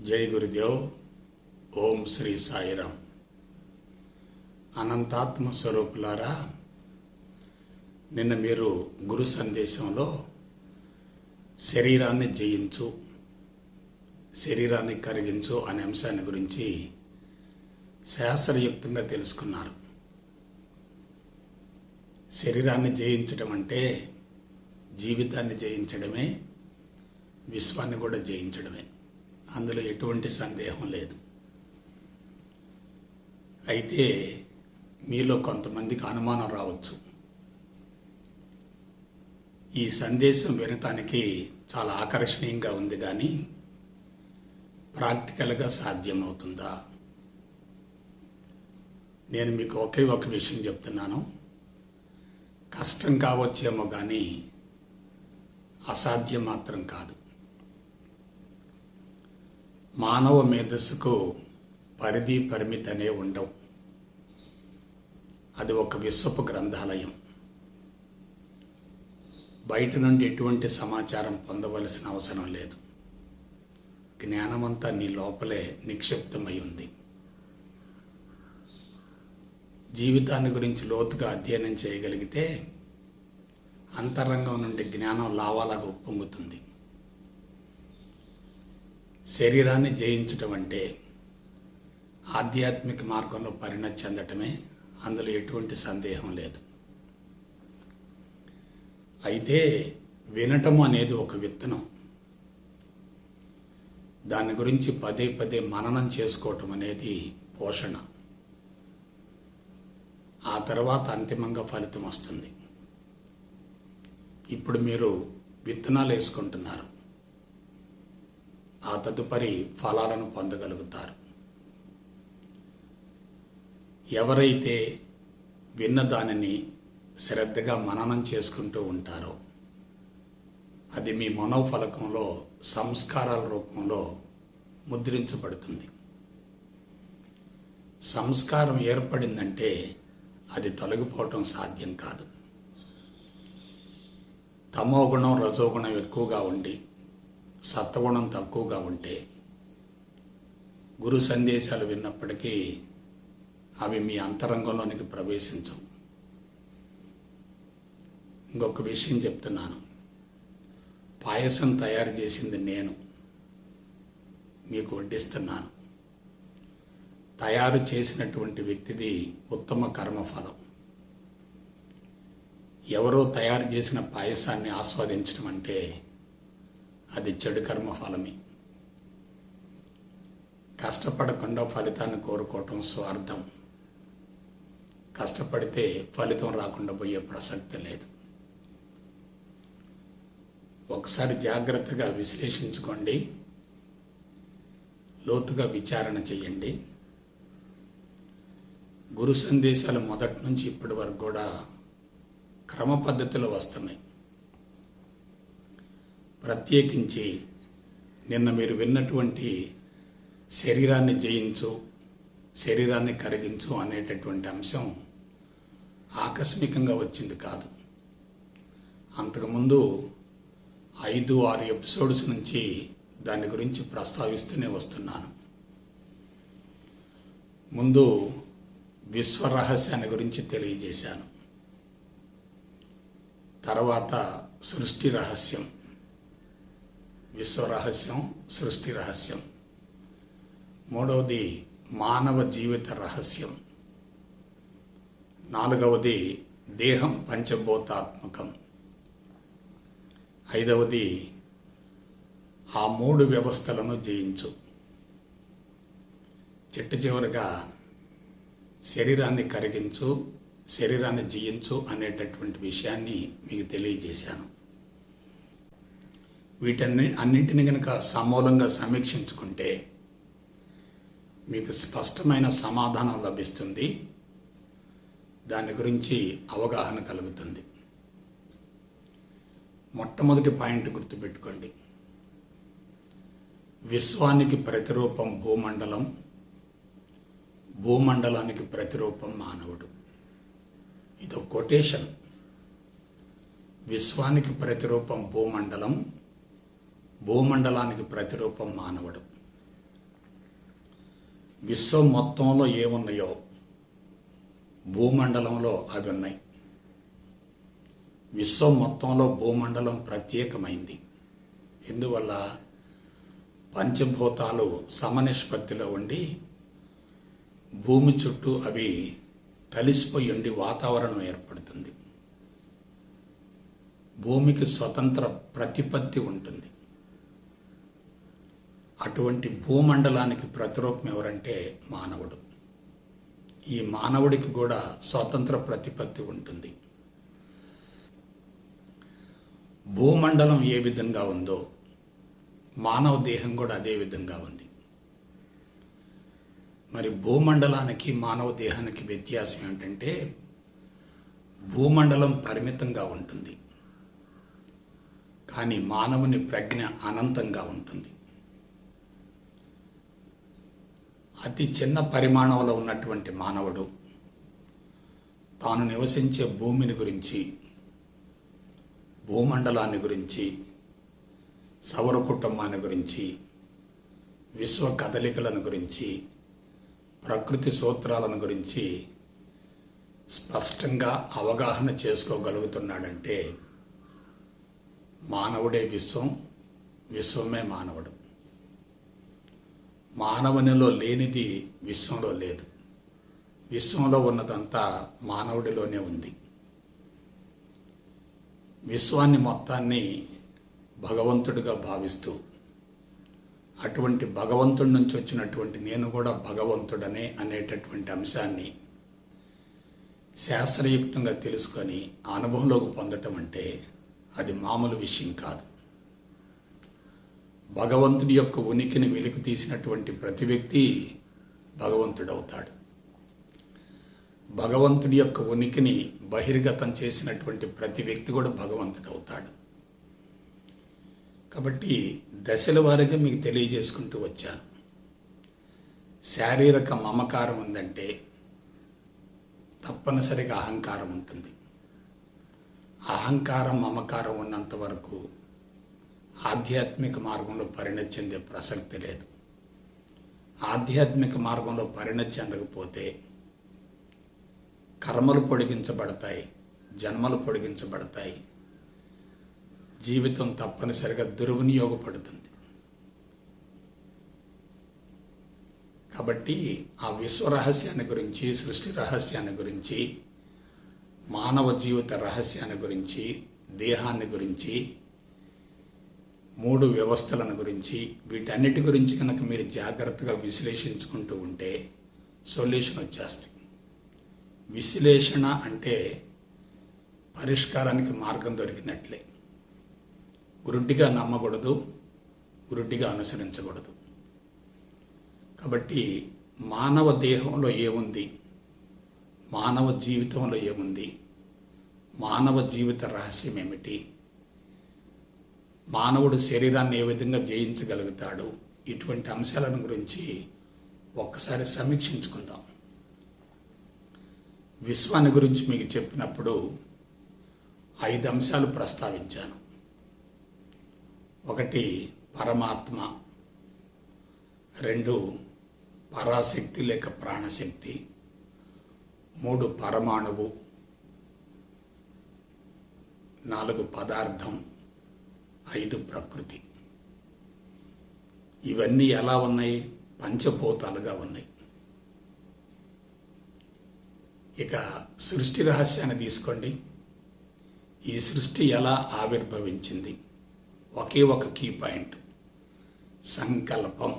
జై గురుదేవ్. ఓం శ్రీ సాయిరామ్. అనంతాత్మ స్వరూపులారా, నిన్న మీరు గురు సందేశంలో శరీరాన్ని జయించు, శరీరాన్ని కరిగించు అనే అంశాన్ని గురించి శాస్త్రయుక్తంగా తెలుసుకున్నారు. శరీరాన్ని జయించడం అంటే జీవితాన్ని జయించడమే, విశ్వాన్ని కూడా జయించడమే. అందులో ఎటువంటి సందేహం లేదు. అయితే మీలో కొంతమందికి అనుమానం రావచ్చు. ఈ సందేశం వినటానికి చాలా ఆకర్షణీయంగా ఉంది, కానీ ప్రాక్టికల్గా సాధ్యమవుతుందా? నేను మీకు ఒకే ఒక విషయం చెప్తున్నాను. కష్టం కావచ్చేమో కానీ అసాధ్యం మాత్రం కాదు. మానవ మేధస్సుకు పరిధి పరిమితి అనే ఉండవు. అది ఒక విశ్వపు గ్రంథాలయం. బయట నుండి ఎటువంటి సమాచారం పొందవలసిన అవసరం లేదు. జ్ఞానమంతా నీ లోపలే నిక్షిప్తమై ఉంది. జీవితాన్ని గురించి లోతుగా అధ్యయనం చేయగలిగితే అంతరంగం నుండి జ్ఞానం లావాలాగా ఉప్పొంగుతుంది. శరీరాన్ని జయించటం అంటే ఆధ్యాత్మిక మార్గంలో పరిణతి చెందటమే. అందులో ఎటువంటి సందేహం లేదు. అయితే వినటం అనేది ఒక విత్తనం. దాని గురించి పదే పదే మననం చేసుకోవటం అనేది పోషణ. ఆ తర్వాత అంతిమంగా ఫలితం వస్తుంది. ఇప్పుడు మీరు విత్తనాలు వేసుకుంటున్నారు, ఆ తదుపరి ఫలాలను పొందగలుగుతారు. ఎవరైతే విన్న దానిని శ్రద్ధగా మననం చేసుకుంటూ ఉంటారో అది మీ మనోఫలకంలో సంస్కారాల రూపంలో ముద్రించబడుతుంది. సంస్కారం ఏర్పడిందంటే అది తొలగిపోవటం సాధ్యం కాదు. తమోగుణం రజోగుణం ఎక్కువగా ఉండి సత్వగుణం తక్కువగా ఉంటే గురు సందేశాలు విన్నప్పటికీ అవి మీ అంతరంగంలోనికి ప్రవేశించవు. ఇంకొక విషయం చెప్తున్నాను. పాయసం తయారు చేసింది నేను, మీకు వడ్డిస్తున్నాను. తయారు చేసినటువంటి వ్యక్తిది ఉత్తమ కర్మఫలం. ఎవరో తయారు చేసిన పాయసాన్ని ఆస్వాదించడం అంటే అది చెడు కర్మ ఫలమే. కష్టపడకుండా ఫలితాన్ని కోరుకోవటం స్వార్థం. కష్టపడితే ఫలితం రాకుండా పోయే ప్రసక్తి లేదు. ఒకసారి జాగ్రత్తగా విశ్లేషించుకోండి, లోతుగా విచారణ చేయండి. గురు సందేశాలు మొదటి నుంచి ఇప్పటి వరకు కూడా క్రమ పద్ధతిలో వస్తున్నాయి. ప్రత్యేకించి నిన్న మీరు విన్నటువంటి శరీరాన్ని జయించు, శరీరాన్ని కరిగించు అనేటటువంటి అంశం ఆకస్మికంగా వచ్చింది కాదు. అంతకుముందు 5-6 ఎపిసోడ్స్ నుంచి దాని గురించి ప్రస్తావిస్తూనే వస్తున్నాను. ముందు విశ్వరహస్యాన్ని గురించి తెలియజేశాను. తర్వాత సృష్టి రహస్యం, విశ్వరహస్యం, సృష్టి రహస్యం. మూడవది మానవ జీవిత రహస్యం. నాలుగవది దేహం పంచభూతాత్మకం. ఐదవది ఆ 3 వ్యవస్థలను జయించు. చివరిగా శరీరాన్ని కరిగించు, శరీరాన్ని జయించు అనేటటువంటి విషయాన్ని మీకు తెలియజేశాను. అన్నింటినీ కనుక సమూలంగా సమీక్షించుకుంటే మీకు స్పష్టమైన సమాధానం లభిస్తుంది. దాని గురించి అవగాహన కలుగుతుంది. మొట్టమొదటి పాయింట్ గుర్తుపెట్టుకోండి. విశ్వానికి ప్రతిరూపం భూమండలం, భూమండలానికి ప్రతిరూపం మానవుడు. ఇది కొటేషన్. విశ్వానికి ప్రతిరూపం భూమండలం, భూమండలానికి ప్రతిరూపం మానవుడు. విశ్వం మొత్తంలో ఏమున్నాయో భూమండలంలో అవి ఉన్నాయి. విశ్వం మొత్తంలో భూమండలం ప్రత్యేకమైంది. ఎందువల్ల? పంచభూతాలు సమనిష్పత్తిలో ఉండి భూమి చుట్టూ అవి కలిసిపోయి ఉండి వాతావరణం ఏర్పడుతుంది. భూమికి స్వతంత్ర ప్రతిపత్తి ఉంటుంది. అటువంటి భూమండలానికి ప్రతిరూపం ఎవరంటే మానవుడు. ఈ మానవుడికి కూడా స్వతంత్ర ప్రతిపత్తి ఉంటుంది. భూమండలం ఏ విధంగా ఉందో మానవ దేహం కూడా అదే విధంగా ఉంది. మరి భూమండలానికి మానవ దేహానికి వ్యత్యాసం ఏంటంటే భూమండలం పరిమితంగా ఉంటుంది, కానీ మానవుని ప్రజ్ఞ అనంతంగా ఉంటుంది. అతి చిన్న పరిమాణంలో ఉన్నటువంటి మానవుడు తాను నివసించే భూమిని గురించి, భూమండలాన్ని గురించి, సౌర కుటుంబాన్ని గురించి, విశ్వ కదలికలను గురించి, ప్రకృతి సూత్రాలను గురించి స్పష్టంగా అవగాహన చేసుకోగలుగుతున్నాడంటే మానవుడే విశ్వం, విశ్వమే మానవుడు. మానవునిలో లేనిది విశ్వంలో లేదు. విశ్వంలో ఉన్నదంతా మానవుడిలోనే ఉంది. విశ్వాన్ని మొత్తాన్ని భగవంతుడిగా భావిస్తూ అటువంటి భగవంతుడి నుంచి వచ్చినటువంటి నేను కూడా భగవంతుడనే అనేటటువంటి అంశాన్ని శాస్త్రయుక్తంగా తెలుసుకొని అనుభవంలోకి పొందటం అంటే అది మామూలు విషయం కాదు. భగవంతుడి యొక్క ఉనికిని వెలికి తీసినటువంటి ప్రతి వ్యక్తి భగవంతుడవుతాడు. భగవంతుడి యొక్క ఉనికిని బహిర్గతం చేసినటువంటి ప్రతి వ్యక్తి కూడా భగవంతుడవుతాడు. కాబట్టి దశల వారీగా మీకు తెలియజేసుకుంటూ వచ్చాను. శారీరక మమకారం ఉందంటే తప్పనిసరిగా అహంకారం ఉంటుంది. అహంకారం మమకారం ఉన్నంత వరకు ఆధ్యాత్మిక మార్గంలో పరిణతి చెందే ప్రసక్తి లేదు. ఆధ్యాత్మిక మార్గంలో పరిణతి చెందకపోతే కర్మలు పొడిగించబడతాయి, జన్మలు పొడిగించబడతాయి, జీవితం తప్పనిసరిగా దుర్వినియోగపడుతుంది. కాబట్టి ఆ విశ్వ రహస్యాన్ని గురించి, సృష్టి రహస్యాన్ని గురించి, మానవ జీవిత రహస్యాన్ని గురించి, దేహాన్ని గురించి, మూడు వ్యవస్థలను గురించి, వీటన్నిటి గురించి కనుక మీరు జాగ్రత్తగా విశ్లేషించుకుంటూ ఉంటే సొల్యూషన్ వచ్చేస్తుంది. విశ్లేషణ అంటే పరిష్కారానికి మార్గం దొరికినట్లే. గురుడ్డిగా నమ్మకూడదు, గురుడ్డిగా అనుసరించకూడదు. కాబట్టి మానవ దేహంలో ఏముంది, మానవ జీవితంలో ఏముంది, మానవ జీవిత రహస్యం ఏమిటి, మానవుడు శరీరాన్ని ఏ విధంగా జయించగలుగుతాడు, ఇటువంటి అంశాలను గురించి ఒక్కసారి సమీక్షించుకుందాం. విశ్వాన్ని గురించి మీకు చెప్పినప్పుడు 5 అంశాలు ప్రస్తావించాను. 1 పరమాత్మ, 2 పరాశక్తి లేక ప్రాణశక్తి, 3 పరమాణువు, 4 పదార్థం, 5 ప్రకృతి. ఇవన్నీ ఎలా ఉన్నాయి? పంచభూతాలుగా ఉన్నాయి. ఇక సృష్టి రహస్యాన్ని తీసుకోండి. ఈ సృష్టి ఎలా ఆవిర్భవించింది? ఒకే ఒక కీ పాయింట్, సంకల్పం.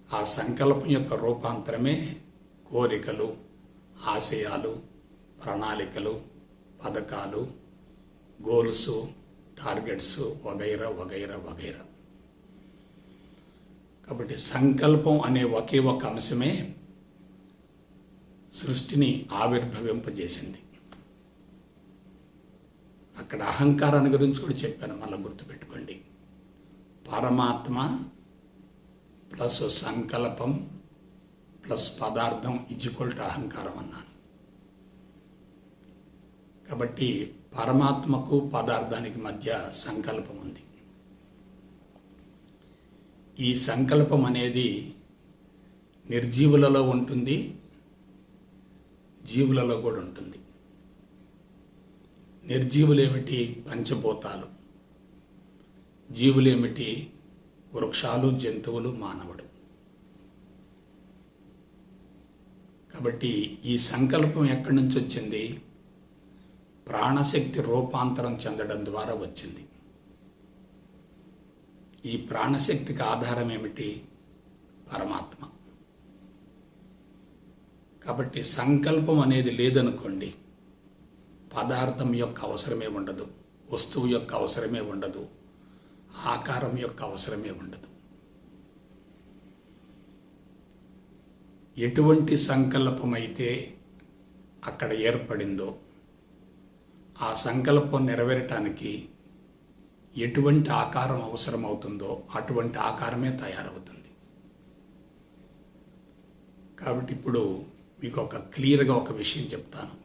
ఆ సంకల్పం యొక్క రూపాంతరమే కోరికలు, ఆశయాలు, ప్రణాళికలు, పథకాలు, గోల్స్, టార్గెట్స్ వగైరా వగైరా వగైరా. కాబట్టి సంకల్పం అనే ఒకే ఒక అంశమే సృష్టిని ఆవిర్భవింపజేసింది. అక్కడ అహంకారాన్ని గురించి కూడా చెప్పాను, మళ్ళీ గుర్తుపెట్టుకోండి. పరమాత్మ ప్లస్ సంకల్పం ప్లస్ పదార్థం ఈక్వల్ టు అహంకారం అన్నాను. కాబట్టి పరమాత్మకు పదార్థానికి మధ్య సంకల్పం ఉంది. ఈ సంకల్పం అనేది నిర్జీవులలో ఉంటుంది, జీవులలో కూడా ఉంటుంది. నిర్జీవులేమిటి? పంచభూతాలు. జీవులేమిటి? వృక్షాలు, జంతువులు, మానవుడు. కాబట్టి ఈ సంకల్పం ఎక్కడి నుంచి వచ్చింది? ప్రాణశక్తి రూపాంతరం చెందడం ద్వారా వచ్చింది. ఈ ప్రాణశక్తికి ఆధారం ఏమిటి? పరమాత్మ. కాబట్టి సంకల్పం అనేది లేదనుకోండి, పదార్థం యొక్క అవసరమే ఉండదు, వస్తువు యొక్క అవసరమే ఉండదు, ఆకారం యొక్క అవసరమే ఉండదు. ఎటువంటి సంకల్పం అయితే అక్కడ ఏర్పడిందో ఆ సంకల్పం నెరవేరటానికి ఎటువంటి ఆకారం అవసరమవుతుందో అటువంటి ఆకారమే తయారవుతుంది. కాబట్టి ఇప్పుడు మీకు క్లియర్గా ఒక విషయం చెప్తాను.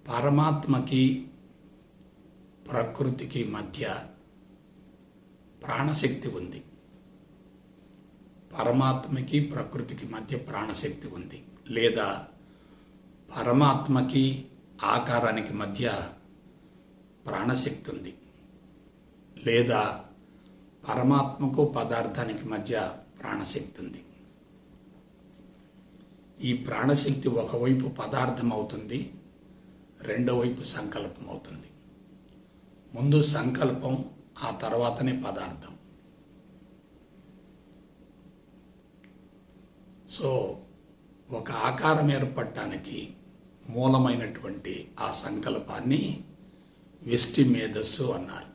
పరమాత్మకి ప్రకృతికి మధ్య ప్రాణశక్తి ఉంది. పరమాత్మకి ప్రకృతికి మధ్య ప్రాణశక్తి ఉంది. లేదా పరమాత్మకి ఆకారానికి మధ్య ప్రాణశక్తి ఉంది. లేదా పరమాత్మకు పదార్థానికి మధ్య ప్రాణశక్తి ఉంది. ఈ ప్రాణశక్తి ఒకవైపు పదార్థం అవుతుంది, రెండో వైపు సంకల్పం అవుతుంది. ముందు సంకల్పం, ఆ తర్వాతనే పదార్థం. సో ఒక ఆకారం ఏర్పడటానికి మూలమైనటువంటి ఆ సంకల్పాన్ని వ్యష్టి మేధస్సు అన్నారు.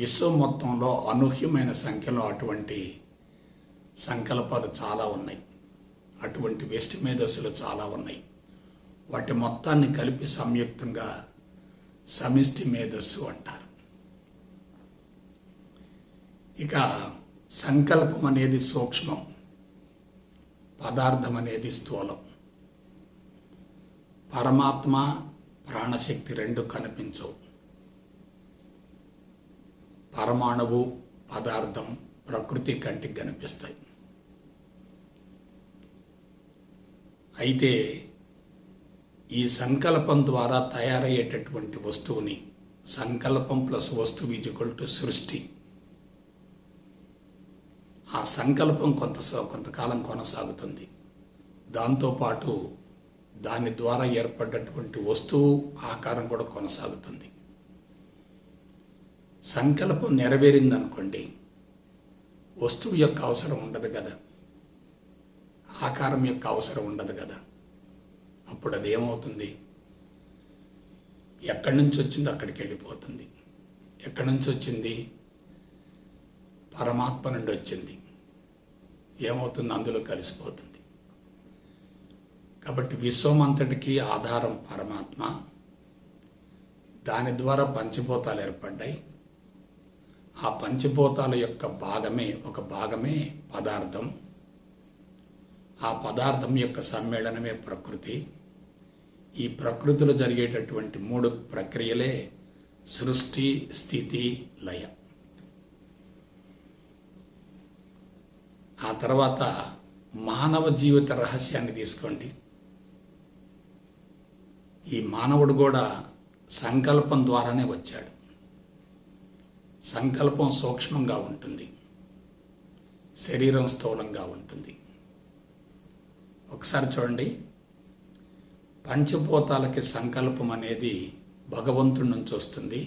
విశ్వం మొత్తంలో అనూహ్యమైన సంఖ్యలో అటువంటి సంకల్పాలు చాలా ఉన్నాయి. అటువంటి వ్యష్టి మేధస్సులు చాలా ఉన్నాయి. వాటి మొత్తాన్ని కలిపి సంయుక్తంగా సమిష్టి మేధస్సు అంటారు. ఇక సంకల్పం అనేది సూక్ష్మం, పదార్థం అనేది స్థూలం. పరమాత్మ ప్రాణశక్తి రెండు కనిపించవు. పరమాణువు, పదార్థం, ప్రకృతి కంటికి కనిపిస్తాయి. అయితే ఈ సంకల్పం ద్వారా తయారయ్యేటటువంటి వస్తువుని, సంకల్పం ప్లస్ వస్తువు ఈక్వల్ టు సృష్టి. ఆ సంకల్పం కొంతకాలం కొనసాగుతుంది. దాంతోపాటు దాని ద్వారా ఏర్పడ్డటువంటి వస్తువు, ఆకారం కూడా కొనసాగుతుంది. సంకల్పం నెరవేరిందనుకోండి, వస్తువు యొక్క అవసరం ఉండదు కదా, ఆకారం యొక్క అవసరం ఉండదు కదా. అప్పుడు అదేమవుతుంది? ఎక్కడి నుంచి వచ్చిందో అక్కడికి వెళ్ళిపోతుంది. ఎక్కడి నుంచి వచ్చింది? పరమాత్మ నుండి వచ్చింది. ఏమవుతుంది? అందులో కలిసిపోతుంది. కాబట్టి విశ్వం అంతటికీ ఆధారం పరమాత్మ. దాని ద్వారా పంచభూతాలు ఏర్పడ్డాయి. ఆ పంచభూతాల యొక్క ఒక భాగమే పదార్థం. ఆ పదార్థం యొక్క సమ్మేళనమే ప్రకృతి. ఈ ప్రకృతిలో జరిగేటటువంటి 3 ప్రక్రియలే సృష్టి, స్థితి, లయ. ఆ తర్వాత మానవ జీవిత రహస్యాన్ని తీసుకోండి. ఈ మానవుడు కూడా సంకల్పం ద్వారానే వచ్చాడు. సంకల్పం సూక్ష్మంగా ఉంటుంది, శరీరం స్థూలంగా ఉంటుంది. ఒకసారి చూడండి, పంచభూతాలకి సంకల్పం అనేది భగవంతుడి నుంచి వస్తుంది.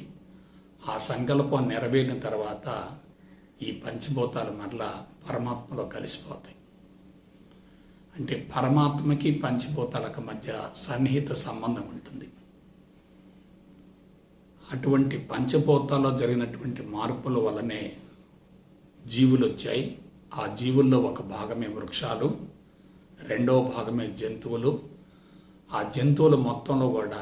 ఆ సంకల్పం నెరవేరిన తర్వాత ఈ పంచభూతాలు మరలా పరమాత్మలో కలిసిపోతాయి. అంటే పరమాత్మకి పంచభూతాలకు మధ్య సన్నిహిత సంబంధం ఉంటుంది. అటువంటి పంచభూతాల్లో జరిగినటువంటి మార్పుల వల్లనే జీవులు వచ్చాయి. ఆ జీవుల్లో ఒక భాగమే వృక్షాలు, రెండవ భాగమే జంతువులు. ఆ జంతువుల మొత్తంలో కూడా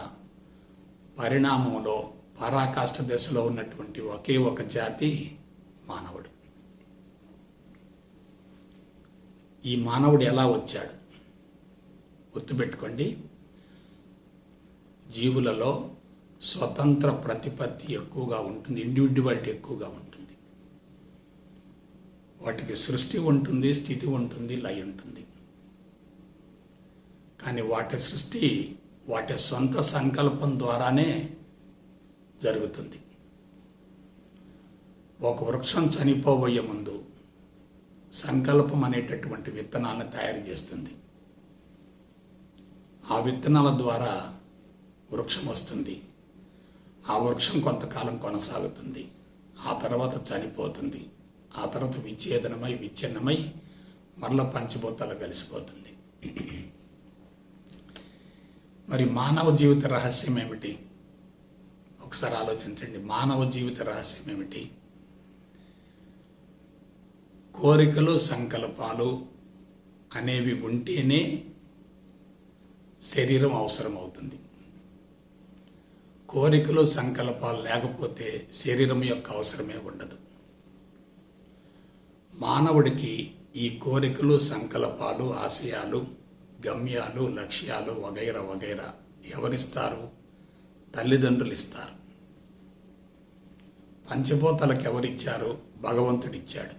పరిణామంలో పరాకాష్ఠ దశలో ఉన్నటువంటి ఒకే ఒక జాతి మానవుడు. ఈ మానవుడు ఎలా వచ్చాడు? గుర్తుపెట్టుకోండి, జీవులలో స్వతంత్ర ప్రతిపత్తి ఎక్కువగా ఉంటుంది, ఇండివిడ్యువాలిటీ ఎక్కువగా ఉంటుంది. వాటికి సృష్టి ఉంటుంది, స్థితి ఉంటుంది, లయ ఉంటుంది. కానీ వాటి సృష్టి వాటి సొంత సంకల్పం ద్వారానే జరుగుతుంది. ఒక వృక్షం చనిపోబోయే ముందు సంకల్పం అనేటటువంటి విత్తనాలను తయారు చేస్తుంది. ఆ విత్తనాల ద్వారా వృక్షం వస్తుంది. ఆ వృక్షం కొంతకాలం కొనసాగుతుంది, ఆ తర్వాత చనిపోతుంది, ఆ తర్వాత విచ్ఛిన్నమై మరల పంచభూతాలు కలిసిపోతుంది. మరి మానవ జీవిత రహస్యం ఏమిటి? ఒకసారి ఆలోచించండి. మానవ జీవిత రహస్యం ఏమిటి? కోరికలు, సంకల్పాలు అనేవి ఉంటేనే శరీరం అవసరమవుతుంది. కోరికలు, సంకల్పాలు లేకపోతే శరీరం యొక్క అవసరమే ఉండదు. మానవుడికి ఈ కోరికలు, సంకల్పాలు, ఆశయాలు, గమ్యాలు, లక్ష్యాలు వగైరా వగైరా ఎవరిస్తారు? తల్లిదండ్రులు ఇస్తారు. పంచభూతాలకు ఎవరిచ్చారు? భగవంతుడిచ్చాడు.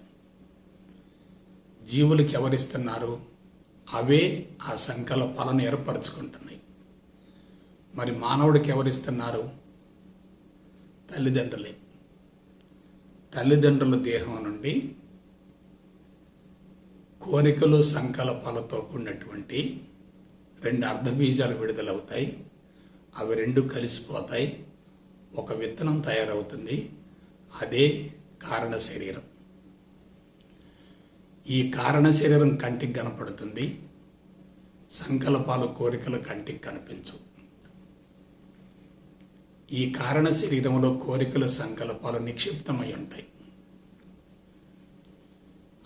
జీవులకి ఎవరిస్తున్నారు? అవే ఆ సంకల్పాలను ఏర్పరచుకుంటున్నాయి. మరి మానవుడికి ఎవరిస్తున్నారు? తల్లిదండ్రులే. తల్లిదండ్రుల దేహం నుండి కోరికలు, సంకల్పాలతో కూడినటువంటి 2 అర్ధబీజాలు విడుదలవుతాయి. అవి 2 కలిసిపోతాయి, ఒక విత్తనం తయారవుతుంది. అదే కారణ శరీరం. ఈ కారణ శరీరం కంటికి కనపడుతుంది, సంకల్పాలు, కోరికలు కంటికి కనిపించవు. ఈ కారణ శరీరంలో కోరికలు, సంకల్పాలు నిక్షిప్తమై ఉంటాయి.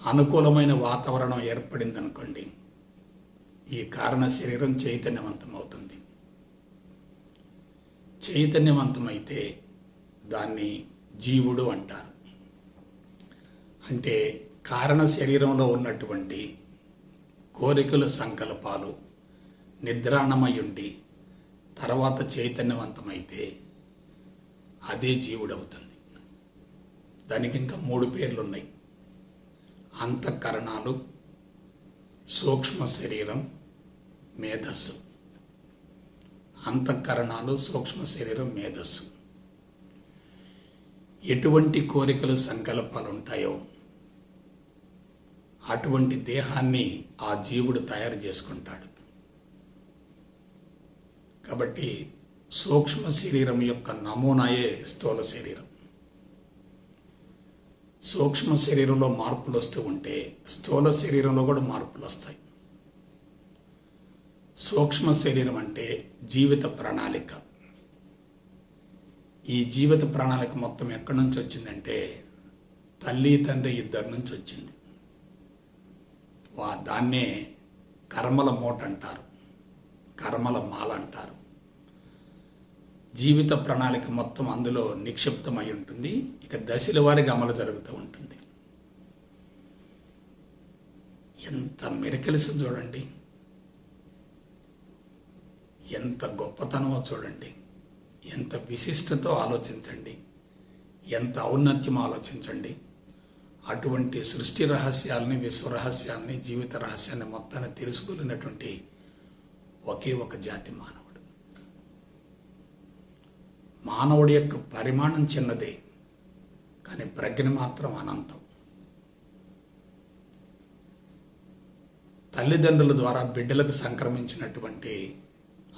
అనుకూలమైన వాతావరణం ఏర్పడిందనుకోండి, ఈ కారణ శరీరం చైతన్యవంతమవుతుంది. చైతన్యవంతమైతే దాన్ని జీవుడు అంటారు. అంటే కారణ శరీరంలో ఉన్నటువంటి కోరికలు, సంకల్పాలు నిద్రాణమై ఉండి తర్వాత చైతన్యవంతమైతే అదే జీవుడవుతుంది. దానికి ఇంకా 3 పేర్లు ఉన్నాయి. అంతఃకరణాలు, సూక్ష్మ శరీరం, మేధస్సు. అంతఃకరణాలు, సూక్ష్మ శరీరం, మేధస్సు. ఎటువంటి కోరికలు, సంకల్పాలు ఉంటాయో అటువంటి దేహాన్ని ఆ జీవుడు తయారు చేసుకుంటాడు. కాబట్టి సూక్ష్మ శరీరం యొక్క నమూనాయే స్థూల శరీరం. సూక్ష్మ శరీరంలో మార్పులు వస్తూ ఉంటే స్థూల శరీరంలో కూడా మార్పులు వస్తాయి. సూక్ష్మ శరీరం అంటే జీవిత ప్రణాళిక. ఈ జీవిత ప్రణాళిక మొత్తం ఎక్కడి నుంచి వచ్చిందంటే తల్లి, తండ్రి ఇద్దరి నుంచి వచ్చింది. దాన్నే కర్మల మూట అంటారు, కర్మల మాల అంటారు. జీవిత ప్రణాళిక మొత్తం అందులో నిక్షిప్తమై ఉంటుంది. ఇక దశల వారీగా అమలు జరుగుతూ ఉంటుంది. ఎంత మిరకిల్స్ చూడండి, ఎంత గొప్పతనమో చూడండి, ఎంత విశిష్టతో ఆలోచించండి, ఎంత ఔన్నత్యం ఆలోచించండి. అటువంటి సృష్టి రహస్యాలని, విశ్వ రహస్యాలని, జీవిత రహస్యాన్ని మొత్తాన్ని తెలుసుకోలేనటువంటి ఒకే ఒక జాతి మానవుడు. మానవుడి యొక్క పరిమాణం చిన్నదే, కానీ ప్రజ్ఞ మాత్రం అనంతం. తల్లిదండ్రుల ద్వారా బిడ్డలకు సంక్రమించినటువంటి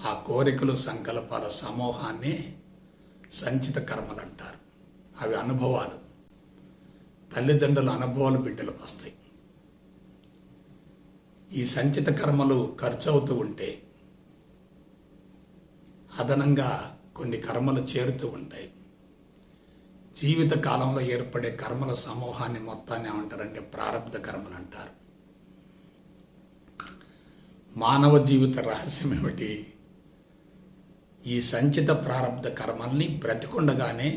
ఆ కోరికలు, సంకల్పాల సమూహాన్నే సంచిత కర్మలు అంటారు. అవి అనుభవాలు. తల్లిదండ్రుల అనుభవాలు బిడ్డలకు వస్తాయి. ఈ సంచిత కర్మలు ఖర్చు అవుతూ ఉంటే అదనంగా కొన్ని కర్మలు చేరుతూ ఉంటాయి. జీవిత కాలంలో ఏర్పడే కర్మల సమూహాన్ని మొత్తాన్ని ఏమంటారంటే ప్రారబ్ధ కర్మలు అంటారు. మానవ జీవిత రహస్యం ఏమిటి? ఈ సంచిత ప్రారబ్ధ కర్మల్ని బ్రతికుండగానే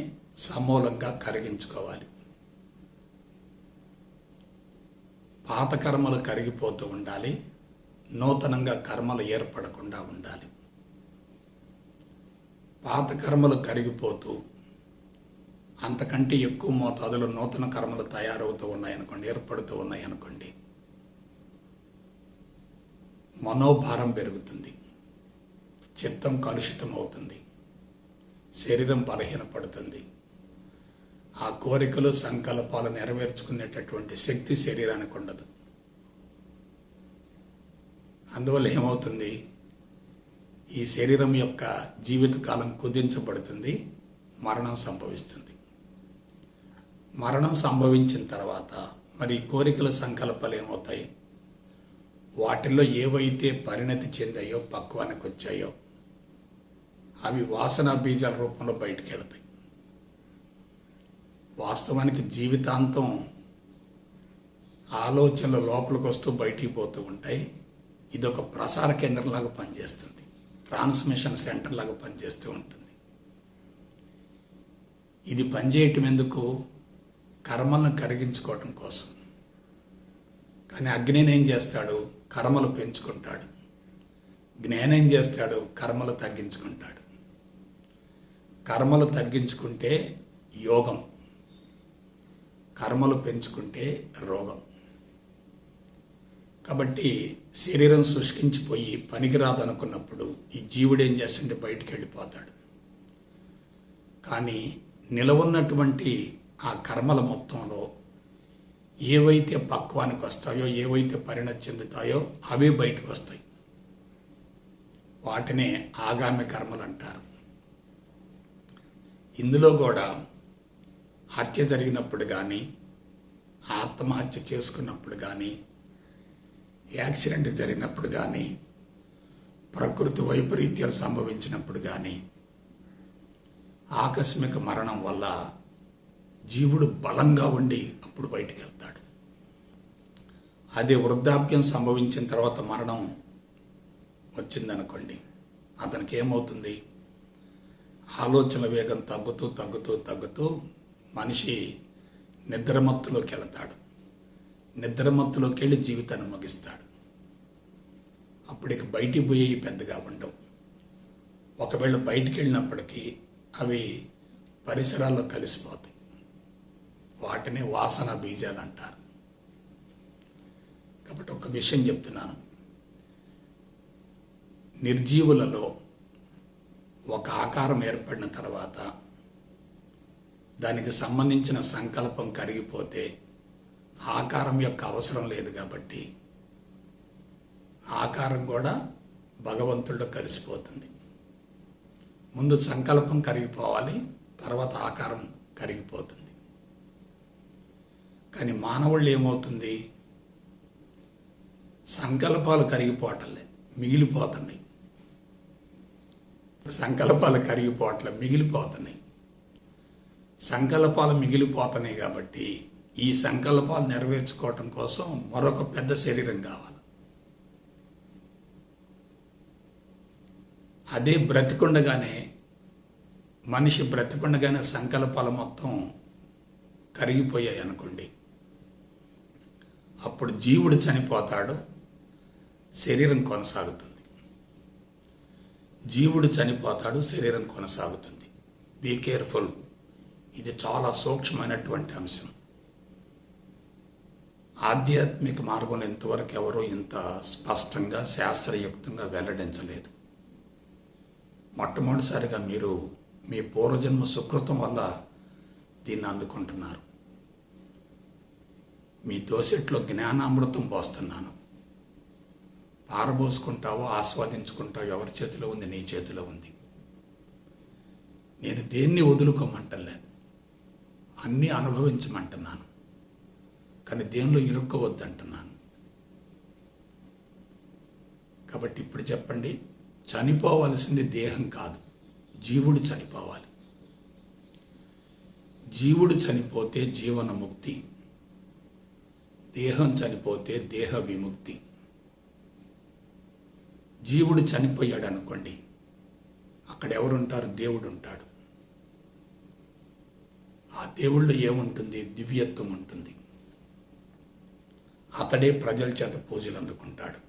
సమూలంగా కరిగించుకోవాలి. పాత కర్మలు కరిగిపోతూ ఉండాలి, నూతనంగా కర్మలు ఏర్పడకుండా ఉండాలి. పాత కర్మలు కరిగిపోతూ అంతకంటే ఎక్కువ మోతాదులో నూతన కర్మలు తయారవుతూ ఉన్నాయనుకోండి, ఏర్పడుతూ ఉన్నాయనుకోండి, మనోభారం పెరుగుతుంది, చిత్తం కలుషితం అవుతుంది, శరీరం బలహీనపడుతుంది. ఆ కోరికలు సంకల్పాలు నెరవేర్చుకునేటటువంటి శక్తి శరీరానికి ఉండదు. అందువల్ల ఏమవుతుంది, ఈ శరీరం యొక్క జీవితకాలం కుదించబడుతుంది, మరణం సంభవిస్తుంది. మరణం సంభవించిన తర్వాత మరి కోరికల సంకల్పాలు ఏమవుతాయి? వాటిల్లో ఏవైతే పరిణతి చెందాయో, పక్వానికి వచ్చాయో, అవి వాసన బీజాల రూపంలో బయటికి వెళతాయి. వాస్తవానికి జీవితాంతం ఆలోచనలు లోపలికి వస్తూ బయటికి పోతూ ఉంటాయి. ఇదొక ప్రసార కేంద్రంలాగా పనిచేస్తుంది, ట్రాన్స్మిషన్ సెంటర్ లాగా పనిచేస్తూ ఉంటుంది. ఇది పనిచేయటం ఎందుకు? కర్మలను కరిగించుకోవటం కోసం. కానీ అగ్నిని ఏం చేస్తాడు? కర్మలు పెంచుకుంటాడు. జ్ఞానం ఏం చేస్తాడు? కర్మలు తగ్గించుకుంటాడు. కర్మలు తగ్గించుకుంటే యోగం, కర్మలు పెంచుకుంటే రోగం. కాబట్టి శరీరం శుష్కించిపోయి పనికిరాదనుకున్నప్పుడు ఈ జీవుడు ఏం చేస్తుంటే బయటికి వెళ్ళిపోతాడు. కానీ నిలవన్నటువంటి ఆ కర్మల మొత్తంలో ఏవైతే పక్వానికి వస్తాయో, ఏవైతే పరిణతి చెందుతాయో అవే బయటకు వస్తాయి. వాటినే ఆగామి కర్మలు అంటారు. ఇందులో కూడా హత్య జరిగినప్పుడు కానీ, ఆత్మహత్య చేసుకున్నప్పుడు కానీ, యాక్సిడెంట్ జరిగినప్పుడు కానీ, ప్రకృతి వైపరీత్యాలు సంభవించినప్పుడు కానీ, ఆకస్మిక మరణం వల్ల జీవుడు బలంగా ఉండి అప్పుడు బయటికి వెళ్తాడు. అదే వృద్ధాప్యం సంభవించిన తర్వాత మరణం వచ్చిందనుకోండి, అతనికి ఏమవుతుంది? ఆలోచన వేగం తగ్గుతూ తగ్గుతూ తగ్గుతూ మనిషి నిద్రమత్తులోకి వెళతాడు. నిద్రమత్తులోకి వెళ్ళి జీవితాన్ని ముగిస్తాడు. అప్పటికి బయటికి పోయేవి పెద్దగా ఉండవు. ఒకవేళ బయటికి వెళ్ళినప్పటికీ అవి పరిసరాల్లో కలిసిపోతాయి. వాటిని వాసన బీజాలు అంటారు. కాబట్టి ఒక విషయం చెప్తున్నాను, నిర్జీవులలో ఒక ఆకారం ఏర్పడిన తర్వాత దానికి సంబంధించిన సంకల్పం కరిగిపోతే ఆకారం యొక్క అవసరం లేదు. కాబట్టి ఆకారం కూడా భగవంతుడిలో కలిసిపోతుంది. ముందు సంకల్పం కరిగిపోవాలి, తర్వాత ఆకారం కరిగిపోతుంది. కానీ మానవుళ్ళు ఏమవుతుంది? సంకల్పాలు కరిగిపోవటంలే, మిగిలిపోతున్నాయి. సంకల్పాలు కరిగిపోవట్లే, మిగిలిపోతున్నాయి. సంకల్పాలు మిగిలిపోతున్నాయి కాబట్టి ఈ సంకల్పాలు నెరవేర్చుకోవటం కోసం మరొక పెద్ద శరీరం కావాలి. అదే బ్రతికుండగానే, మనిషి బ్రతికుండగానే సంకల్పాలు మొత్తం కరిగిపోయాయి అనుకోండి, అప్పుడు జీవుడు చనిపోతాడు, శరీరం కొనసాగుతుంది. జీవుడు చనిపోతాడు, శరీరం కొనసాగుతుంది. Be careful. ఇది చాలా సూక్ష్మమైనటువంటి అంశం. ఆధ్యాత్మిక మార్గంలో ఇంతవరకు ఎవరూ ఇంత స్పష్టంగా శాస్త్రయుక్తంగా వెల్లడించలేదు. మొట్టమొదటిసారిగా మీరు మీ పూర్వజన్మ సుకృతం వల్ల దీన్ని అందుకుంటున్నారు. మీ దోసెట్లో జ్ఞానామృతం పోస్తున్నాను. పారబోసుకుంటావో ఆస్వాదించుకుంటావో ఎవరి చేతిలో ఉంది? నీ చేతిలో ఉంది. నేను దేన్ని వదులుకోమంటలే, అన్నీ అనుభవించమంటున్నాను. కానీ దేనిలో ఇరుక్కోవద్దంటున్నాను. కాబట్టి ఇప్పుడు చెప్పండి, చనిపోవలసింది దేహం కాదు, జీవుడు చనిపోవాలి. జీవుడు చనిపోతే జీవన ముక్తి, దేహం చనిపోతే దేహ విముక్తి. జీవుడు చనిపోయాడు అనుకోండి, అక్కడ ఎవరుంటారు? దేవుడు ఉంటాడు. ఆ దేవుళ్ళు ఏముంటుంది? దివ్యత్వం ఉంటుంది. అతడే ప్రజల చేత పూజలు అందుకుంటాడు.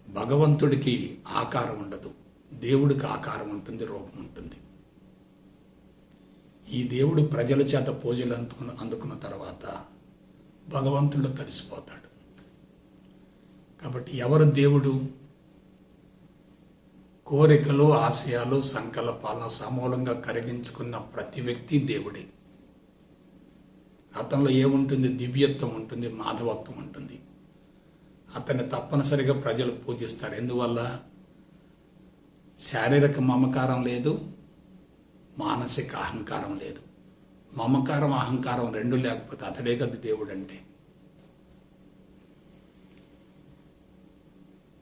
భగవంతుడికి ఆకారం ఉండదు, దేవుడికి ఆకారం ఉంటుంది, రూపం ఉంటుంది. ఈ దేవుడు ప్రజల చేత పూజలు అందుకున్న తర్వాత భగవంతుడిలో కలిసిపోతాడు. కాబట్టి ఎవరు దేవుడు? కోరికలు, ఆశయాలు, సంకల్పాలను సమూలంగా కరిగించుకున్న ప్రతి వ్యక్తి దేవుడే. అతనిలో ఏముంటుంది? దివ్యత్వం ఉంటుంది, మాధవత్వం ఉంటుంది. అతన్ని తప్పనిసరిగా ప్రజలు పూజిస్తారు. ఎందువల్ల? శారీరక మమకారం లేదు, మానసిక అహంకారం లేదు. మమకారం, అహంకారం రెండు లేకపోతే అతడే కదా దేవుడు అంటే.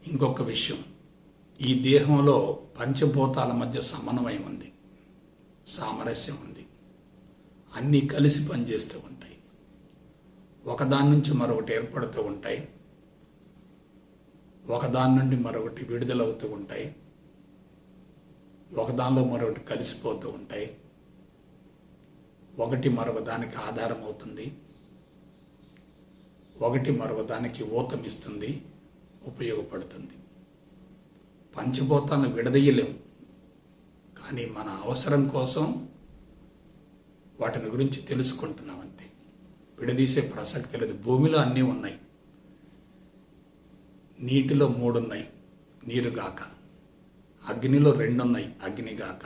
ఇంకొక విషయం, ఈ దేహంలో పంచభూతాల మధ్య సమన్వయం ఉంది, సామరస్యం ఉంది, అన్నీ కలిసి పనిచేస్తూ ఉంటాయి. ఒకదాని నుంచి మరొకటి ఏర్పడుతూ ఉంటాయి, ఒకదాని నుండి మరొకటి విడుదలవుతూ ఉంటాయి, ఒకదానిలో మరొకటి కలిసిపోతూ ఉంటాయి, ఒకటి మరొక దానికి ఆధారం అవుతుంది, ఒకటి మరొక దానికి ఊతమిస్తుంది, ఉపయోగపడుతుంది. పంచభూతాలను విడదీయలేము, కానీ మన అవసరం కోసం వాటిని గురించి తెలుసుకుంటున్నాం అంతే. విడదీసే ప్రసక్తి లేదు. భూమిలో అన్నీ ఉన్నాయి. నీటిలో 3 ఉన్నాయి, నీరుగాక. అగ్నిలో 2 ఉన్నాయి, అగ్నిగాక.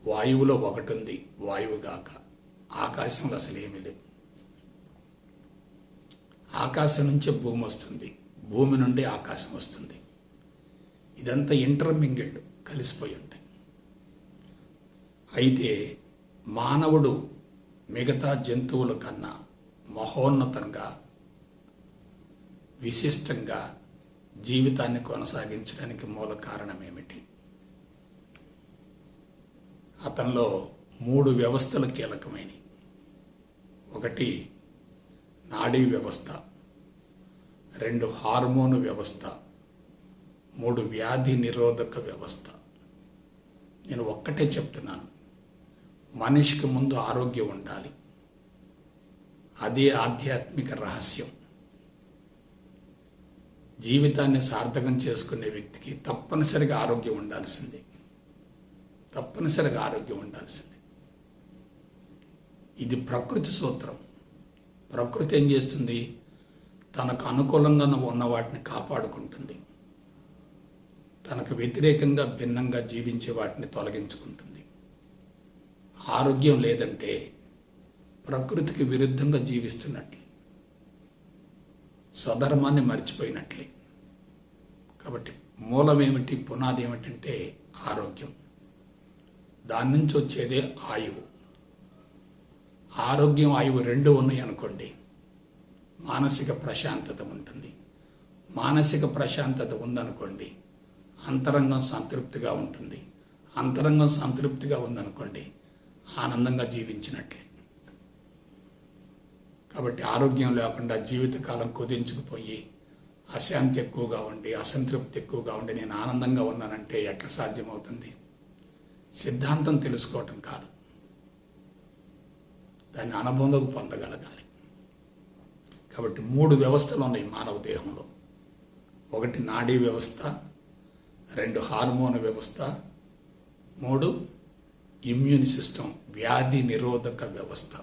వాయువులో 1 ఉంది, వాయువుగాక. ఆకాశంలో అసలు ఏమీ లేవు. ఆకాశం నుంచే భూమి వస్తుంది, భూమి నుండి ఆకాశం వస్తుంది. ఇదంతా ఇంటర్మింగిల్డ్, కలిసిపోయి ఉంటాయి. అయితే మానవుడు మిగతా జంతువుల కన్నా మహోన్నతంగా, విశిష్టంగా జీవితాన్ని కొనసాగించడానికి మూల కారణం ఏమిటి? అతనిలో 3 వ్యవస్థలు కీలకమైనవి. ఒకటి నాడీ వ్యవస్థ, 2 హార్మోను వ్యవస్థ, 3 వ్యాధి నిరోధక వ్యవస్థ. నేను ఒక్కటే చెప్తున్నాను, మనిషికి ముందు ఆరోగ్యం ఉండాలి. అదే ఆధ్యాత్మిక రహస్యం. జీవితాన్ని సార్థకం చేసుకునే వ్యక్తికి తప్పనిసరిగా ఆరోగ్యం ఉండాల్సిందే. తప్పనిసరిగా ఆరోగ్యం ఉండాల్సిందే. ఇది ప్రకృతి సూత్రం. ప్రకృతి ఏం చేస్తుంది? తనకు అనుకూలంగా ఉన్న వాటిని కాపాడుకుంటుంది, తనకు వ్యతిరేకంగా భిన్నంగా జీవించే వాటిని తొలగించుకుంటుంది. ఆరోగ్యం లేదంటే ప్రకృతికి విరుద్ధంగా జీవిస్తున్నట్లే, స్వధర్మాన్ని మర్చిపోయినట్లే. కాబట్టి మూలం ఏమిటి, పునాది ఏమిటంటే ఆరోగ్యం. దాని నుంచి వచ్చేదే ఆయువు. ఆరోగ్యం, ఆయువు 2 ఉన్నాయి అనుకోండి, మానసిక ప్రశాంతత ఉంటుంది. మానసిక ప్రశాంతత ఉందనుకోండి, అంతరంగం సంతృప్తిగా ఉంటుంది. అంతరంగం సంతృప్తిగా ఉందనుకోండి, ఆనందంగా జీవించినట్లే. కాబట్టి ఆరోగ్యం లేకుండా జీవితకాలం కుదించుకుపోయి అశాంతి ఎక్కువగా ఉండి, అసంతృప్తి ఎక్కువగా ఉండి నేను ఆనందంగా ఉన్నానంటే ఎట్లా సాధ్యమవుతుంది? సిద్ధాంతం తెలుసుకోవటం కాదు, దాన్ని అనుభవంలోకి పొందగలగాలి. కాబట్టి 3 వ్యవస్థలు ఉన్నాయి మానవ దేహంలో. ఒకటి నాడీ వ్యవస్థ, 2 హార్మోన్ వ్యవస్థ, 3 ఇమ్యూన్ సిస్టమ్, వ్యాధి నిరోధక వ్యవస్థ.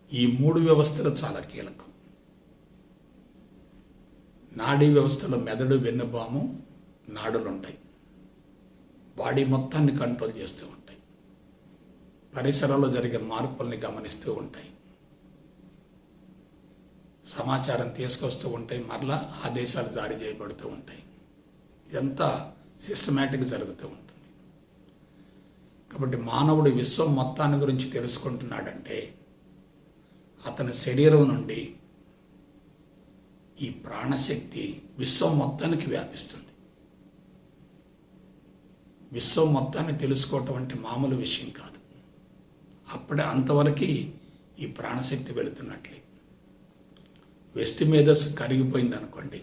ఈ 3 వ్యవస్థలు చాలా కీలకం. నాడీ వ్యవస్థలో మెదడు, వెన్నుపాము, నాడులు ఉంటాయి. బాడీ మొత్తాన్ని కంట్రోల్ చేస్తూ ఉంటాయి. పరిసరాల్లో జరిగే మార్పుల్ని గమనిస్తూ ఉంటాయి. సమాచారం తీసుకొస్తూ ఉంటాయి, మరలా ఆదేశాలు జారీ చేయబడుతూ ఉంటాయి. ఇదంతా సిస్టమేటిక్గా జరుగుతూ ఉంటుంది. కాబట్టి మానవుడు విశ్వం మొత్తాన్ని గురించి తెలుసుకుంటున్నాడంటే అతని శరీరం నుండి ఈ ప్రాణశక్తి విశ్వం మొత్తానికి వ్యాపిస్తుంది. విశ్వం మొత్తాన్ని తెలుసుకోవటం అంటే మామూలు విషయం కాదు. అప్పుడే అంతవరకు ఈ ప్రాణశక్తి వెళుతున్నట్లే. వెస్ట్ మేధస్సు కరిగిపోయింది అనుకోండి,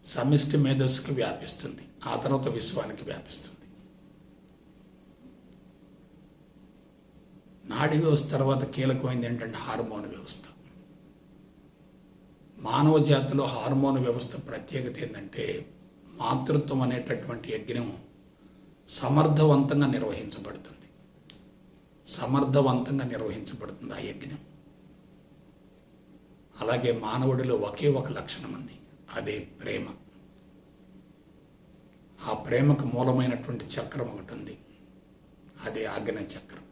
సమిష్టి మేధస్సుకి వ్యాపిస్తుంది, ఆ తర్వాత విశ్వానికి వ్యాపిస్తుంది. నాడీ వ్యవస్థ తర్వాత కీలకమైంది ఏంటంటే హార్మోన్ వ్యవస్థ. మానవ జాతిలో హార్మోన్ వ్యవస్థ ప్రత్యేకత ఏంటంటే మాతృత్వం అనేటటువంటి యజ్ఞం సమర్థవంతంగా నిర్వహించబడుతుంది. సమర్థవంతంగా నిర్వహించబడుతుంది ఆ యజ్ఞం. అలాగే మానవుడిలో ఒకే ఒక లక్షణం ఉంది, అదే ప్రేమ. ఆ ప్రేమకు మూలమైనటువంటి చక్రం ఒకటి ఉంది, అదే ఆజ్ఞ చక్రం.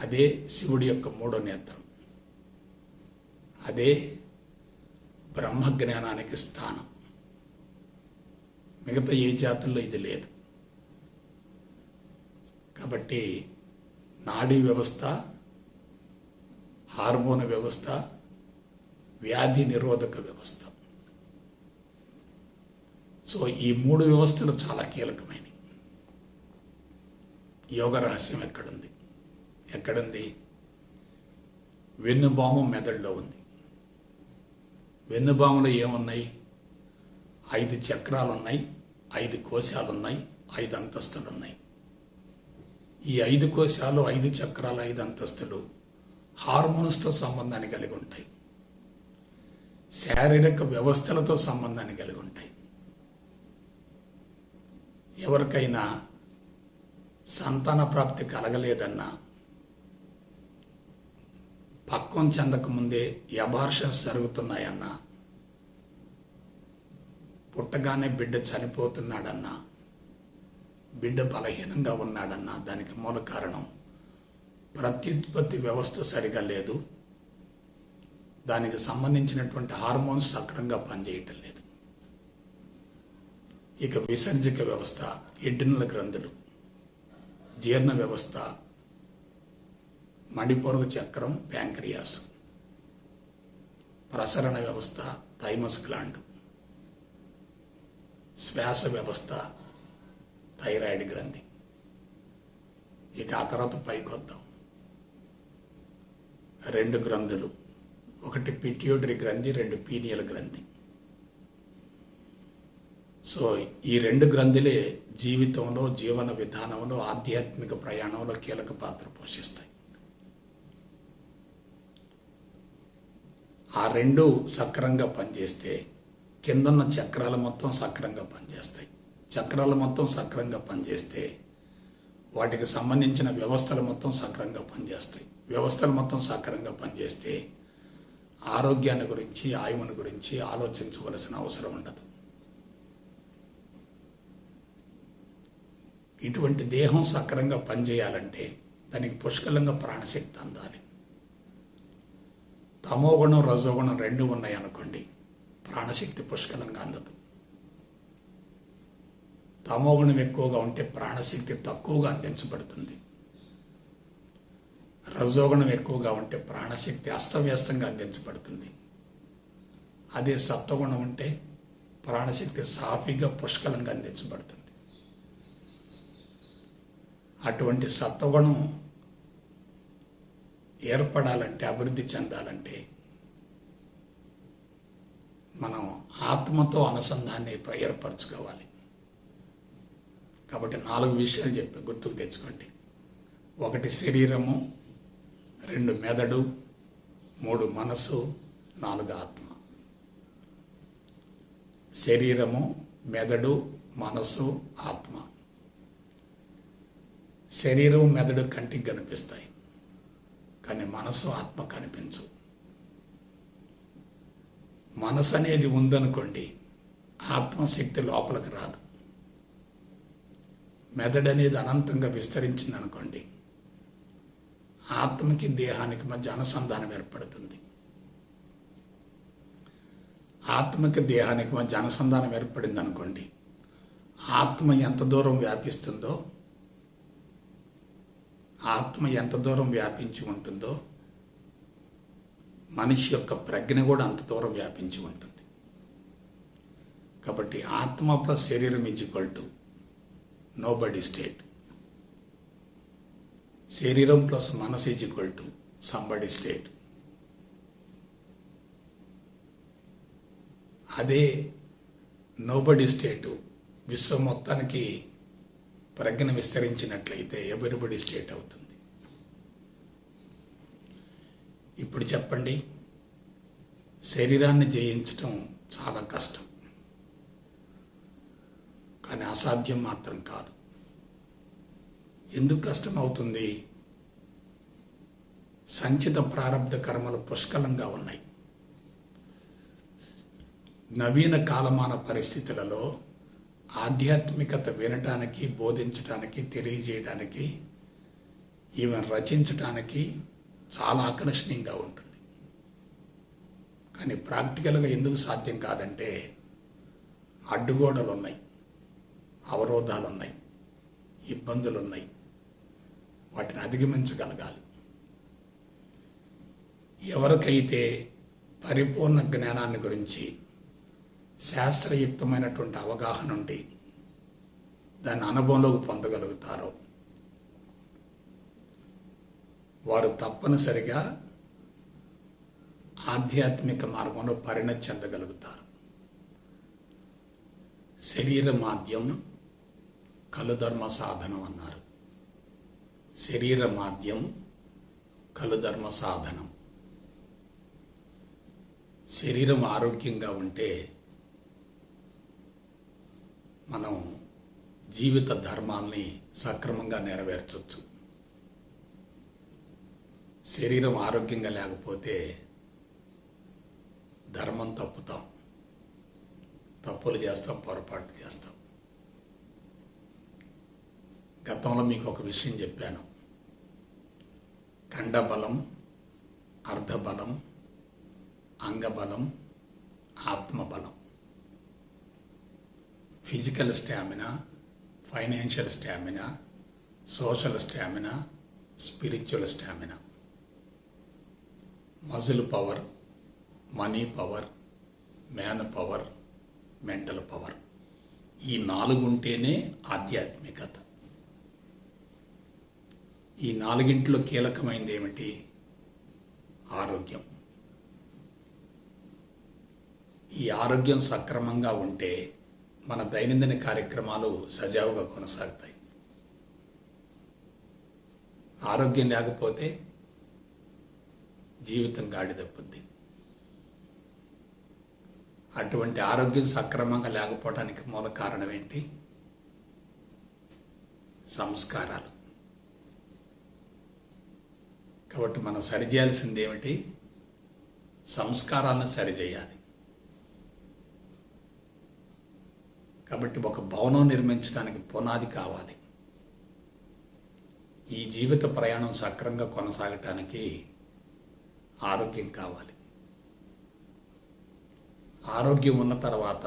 అదే శివుడి యొక్క మూడో నేత్రం. అదే బ్రహ్మజ్ఞానానికి స్థానం. మిగతా ఏ జాతుల్లో ఇది లేదు. కాబట్టి నాడీ వ్యవస్థ, హార్మోన్ వ్యవస్థ, వ్యాధి నిరోధక వ్యవస్థ. సో ఈ మూడు వ్యవస్థలు చాలా కీలకమైనవి. యోగ రహస్యం ఎక్కడుంది? వెన్నుబాము మెదడులో ఉంది. వెన్నుబాములో ఏమున్నాయి? 5 చక్రాలు ఉన్నాయి, 5 కోశాలు ఉన్నాయి, 5 అంతస్తులు ఉన్నాయి. ఈ 5 కోశాలు, 5 చక్రాలు, 5 అంతస్తులు హార్మోన్స్తో సంబంధాన్ని కలిగి ఉంటాయి, శారీరక వ్యవస్థలతో సంబంధాన్ని కలిగి ఉంటాయి. ఎవరికైనా సంతాన ప్రాప్తి కలగలేదన్నా, పక్వం చెందకముందే అబార్షన్స్ జరుగుతున్నాయన్నా, పుట్టగానే బిడ్డ చనిపోతున్నాడన్నా, బిడ్డ బలహీనంగా ఉన్నాడన్నా, దానికి మూల కారణం ప్రత్యుత్పత్తి వ్యవస్థ సరిగా లేదు, దానికి సంబంధించినటువంటి హార్మోన్స్ సక్రమంగా పనిచేయటం లేదు. ఇక విసర్జక వ్యవస్థ, ఎడ్రినల్ గ్రంథులు, జీర్ణ వ్యవస్థ, మణిపూరక చక్రం, ప్యాంక్రియాస్, ప్రసరణ వ్యవస్థ, థైమస్ గ్లాండ్, శ్వాస వ్యవస్థ, థైరాయిడ్ గ్రంథి. ఇక ఆ తర్వాత పైకి వద్దాం. 2 గ్రంథులు, ఒకటి పిట్యూటరీ గ్రంథి, 2 పీనియల్ గ్రంథి. సో ఈ 2 గ్రంథులే జీవితంలో, జీవన విధానంలో, ఆధ్యాత్మిక ప్రయాణంలో కీలక పాత్ర పోషిస్తాయి. ఆ 2 సక్రంగా పనిచేస్తే కిందన్న చక్రాలు మొత్తం సక్రంగా పనిచేస్తాయి. చక్రాలు మొత్తం సక్రంగా పనిచేస్తే వాటికి సంబంధించిన వ్యవస్థలు మొత్తం సక్రంగా పనిచేస్తాయి. వ్యవస్థలు మొత్తం సక్రంగా పనిచేస్తే ఆరోగ్యాన్ని గురించి, ఆయువుని గురించి ఆలోచించవలసిన అవసరం ఉండదు. ఇటువంటి దేహం సక్రంగా పనిచేయాలంటే దానికి పుష్కలంగా ప్రాణశక్తి అందాలి. తమోగుణం, రజోగుణం 2 ఉన్నాయి అనుకోండి, ప్రాణశక్తి పుష్కలంగా అందదు. తమోగుణం ఎక్కువగా ఉంటే ప్రాణశక్తి తక్కువగా అందించబడుతుంది. రజోగుణం ఎక్కువగా ఉంటే ప్రాణశక్తి అస్తవ్యస్తంగా అందించబడుతుంది. అదే సత్వగుణం ఉంటే ప్రాణశక్తి సాఫీగా పుష్కలంగా అందించబడుతుంది. అటువంటి సత్వగుణం ఏర్పడాలంటే, అభివృద్ధి చెందాలంటే మనం ఆత్మతో అనుసంధాన్ని ఏర్పరచుకోవాలి. కాబట్టి 4 విషయాలు చెప్పి గుర్తుకు తెచ్చుకోండి. 1 శరీరము, 2 మెదడు, 3 మనసు, 4 ఆత్మ. శరీరము, మెదడు, మనసు, ఆత్మ. శరీరం, మెదడు కంటికి కనిపిస్తాయి, కానీ మనసు, ఆత్మ కనిపించు. మనసు అనేది ఉందనుకోండి, ఆత్మశక్తి లోపలికి రాదు. మెదడు అనేది అనంతంగా విస్తరించింది అనుకోండి, ఆత్మకి దేహానికి మధ్య అనుసంధానం ఏర్పడుతుంది. ఆత్మకి దేహానికి మధ్య అనుసంధానం ఏర్పడింది అనుకోండి, ఆత్మ ఎంత దూరం వ్యాపిస్తుందో, ఆత్మ ఎంత దూరం వ్యాపించి ఉంటుందో, మనిషి యొక్క ప్రజ్ఞ కూడా అంత దూరం వ్యాపించి ఉంటుంది. కాబట్టి ఆత్మ ప్లస్ శరీరం = నోబడీ స్టేట్. శరీరం ప్లస్ మనసు = సంబడీ స్టేట్. అదే నోబడీ స్టేటు విశ్వం మొత్తానికి ప్రజ్ఞ విస్తరించినట్లయితే ఎవ్రీబడీ స్టేట్ అవుతుంది. ఇప్పుడు చెప్పండి, శరీరాన్ని జయించటం చాలా కష్టం, కానీ అసాధ్యం మాత్రం కాదు. ఎందుకు కష్టం అవుతుంది? సంచిత ప్రారంధ కర్మలు పుష్కలంగా ఉన్నాయి. నవీన కాలమాన పరిస్థితులలో ఆధ్యాత్మికత వినటానికి, బోధించటానికి, తెలియజేయడానికి, ఈవెన్ రచించటానికి చాలా ఆకర్షణీయంగా ఉంటుంది. కానీ ప్రాక్టికల్గా ఎందుకు సాధ్యం కాదంటే అడ్డుగోడలు ఉన్నాయి, అవరోధాలు ఉన్నాయి, ఇబ్బందులు ఉన్నాయి. వాటిని అధిగమించగలగాలి. ఎవరికైతే పరిపూర్ణ జ్ఞానాన్ని గురించి శాస్త్రయుక్తమైనటువంటి అవగాహన ఉండి దాన్ని అనుభవంలోకి పొందగలుగుతారో వారు తప్పనిసరిగా ఆధ్యాత్మిక మార్గంలో పరిణతి చెందగలుగుతారు. శరీర మాధ్యం కలుధర్మ సాధనం అన్నారు. శరీర మాధ్యం కలుధర్మ సాధనం. శరీరం ఆరోగ్యంగా ఉంటే మనం జీవిత ధర్మాల్ని సక్రమంగా నెరవేర్చవచ్చు. శరీరం ఆరోగ్యంగా లేకపోతే ధర్మం తప్పుతాం, తప్పులు చేస్తాం, పొరపాటు చేస్తాం. గతంలో మీకు ఒక విషయం చెప్పాను. ఖండబలం, అర్ధబలం, అంగబలం, ఆత్మబలం. Physical stamina, financial stamina, social stamina, spiritual stamina. Muscle power, money power, man power, mental power. ఈ 4 ఉంటేనే ఆధ్యాత్మికత. ఈ 4 కీలకమైనది ఏమిటి? ఆరోగ్యం. ఈ ఆరోగ్యం సక్రమంగా ఉంటే మన దైనందిన కార్యక్రమాలు సజావుగా కొనసాగుతాయి. ఆరోగ్యం లేకపోతే జీవితం గాడి తప్పుద్ది. అటువంటి ఆరోగ్యం సక్రమంగా లేకపోవడానికి మూల కారణం ఏంటి? సంస్కారాలు. కాబట్టి మనం సరిచేయాల్సింది ఏమిటి? సంస్కారాలను సరిచేయాలి. కాబట్టి ఒక భవనం నిర్మించడానికి పునాది కావాలి. ఈ జీవిత ప్రయాణం సక్రమంగా కొనసాగటానికి ఆరోగ్యం కావాలి. ఆరోగ్యం ఉన్న తర్వాత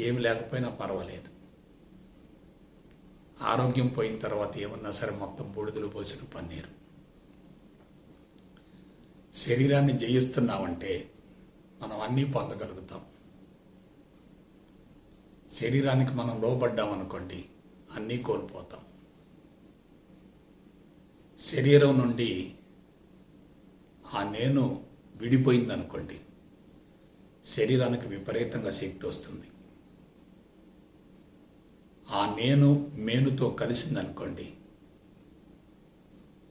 ఏమి లేకపోయినా పర్వాలేదు. ఆరోగ్యం పోయిన తర్వాత ఏమన్నా సరే మొత్తం బూడిదలు పోసిన పన్నీరు. శరీరాన్ని జయిస్తున్నామంటే మనం అన్నీ పొందగలుగుతాం. శరీరానికి మనం లోబడ్డామనుకోండి అన్నీ కోల్పోతాం. శరీరం నుండి ఆ నేను విడిపోయిందనుకోండి శరీరానికి విపరీతంగా శక్తి వస్తుంది. ఆ నేను మేనుతో కలిసిందనుకోండి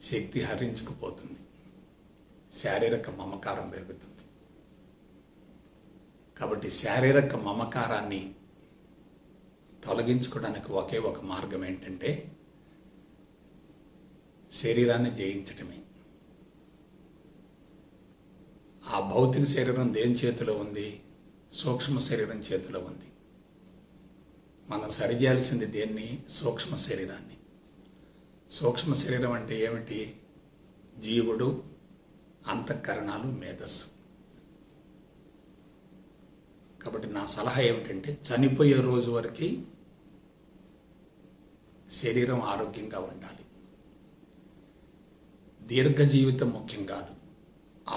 శక్తి హరించుకుపోతుంది, శారీరక మమకారం పెరుగుతుంది. కాబట్టి శారీరక మమకారాన్ని తొలగించుకోవడానికి ఒకే ఒక మార్గం ఏంటంటే శరీరాన్ని జయించటమే. ఆ భౌతిక శరీరం దేని చేతిలో ఉంది? సూక్ష్మ శరీరం చేతిలో ఉంది. మనం సరిచేయాల్సింది దేన్ని? సూక్ష్మ శరీరాన్ని. సూక్ష్మ శరీరం అంటే ఏమిటి? జీవుడు, అంతఃకరణాలు, మేధస్సు. కాబట్టి నా సలహా ఏమిటంటే చనిపోయే రోజు వరకు శరీరం ఆరోగ్యంగా ఉండాలి. దీర్ఘ జీవితం ముఖ్యం కాదు,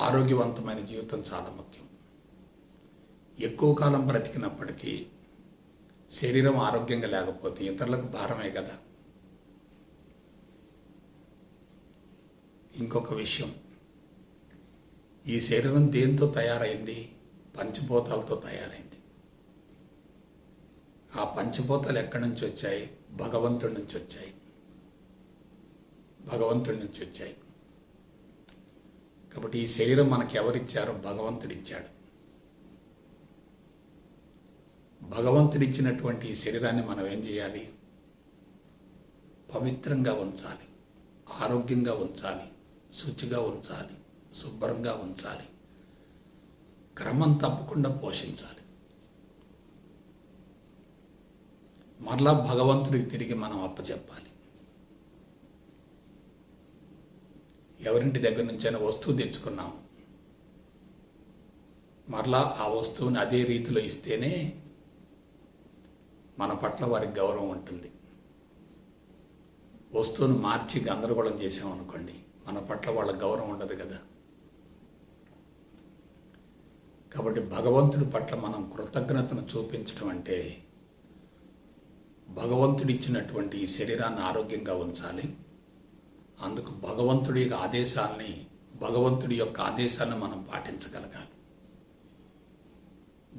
ఆరోగ్యవంతమైన జీవితం చాలా ముఖ్యం. ఎక్కువ కాలం బ్రతికినప్పటికీ శరీరం ఆరోగ్యంగా లేకపోతే ఇతరులకు భారమే కదా. ఇంకొక విషయం, ఈ శరీరం దేంతో తయారైంది? పంచభూతాలతో తయారైంది. ఆ పంచభూతాలు ఎక్కడి నుంచి వచ్చాయి? భగవంతుడి నుంచి వచ్చాయి. భగవంతుడి నుంచి వచ్చాయి. కాబట్టి ఈ శరీరం మనకి ఎవరిచ్చారో? భగవంతుడిచ్చాడు. భగవంతుడిచ్చినటువంటి ఈ శరీరాన్ని మనం ఏం చేయాలి? పవిత్రంగా ఉంచాలి. ఆరోగ్యంగా ఉంచాలి, శుచిగా ఉంచాలి, శుభ్రంగా ఉంచాలి, క్రమం తప్పకుండా పోషించాలి. మరలా భగవంతుడికి తిరిగి మనం అప్పచెప్పాలి. ఎవరింటి దగ్గర నుంచైనా వస్తువు తెచ్చుకున్నాము, మరలా ఆ వస్తువుని అదే రీతిలో ఇస్తేనే మన పట్ల వారికి గౌరవం ఉంటుంది. వస్తువును మార్చి గందరగోళం చేసామనుకోండి, మన పట్ల వాళ్ళ గౌరవం ఉండదు కదా. కాబట్టి భగవంతుడి పట్ల మనం కృతజ్ఞతను చూపించడం అంటే భగవంతుడిచ్చినటువంటి ఈ శరీరాన్ని ఆరోగ్యంగా ఉంచాలి. అందుకు భగవంతుడి యొక్క ఆదేశాలను మనం పాటించగలగాలి.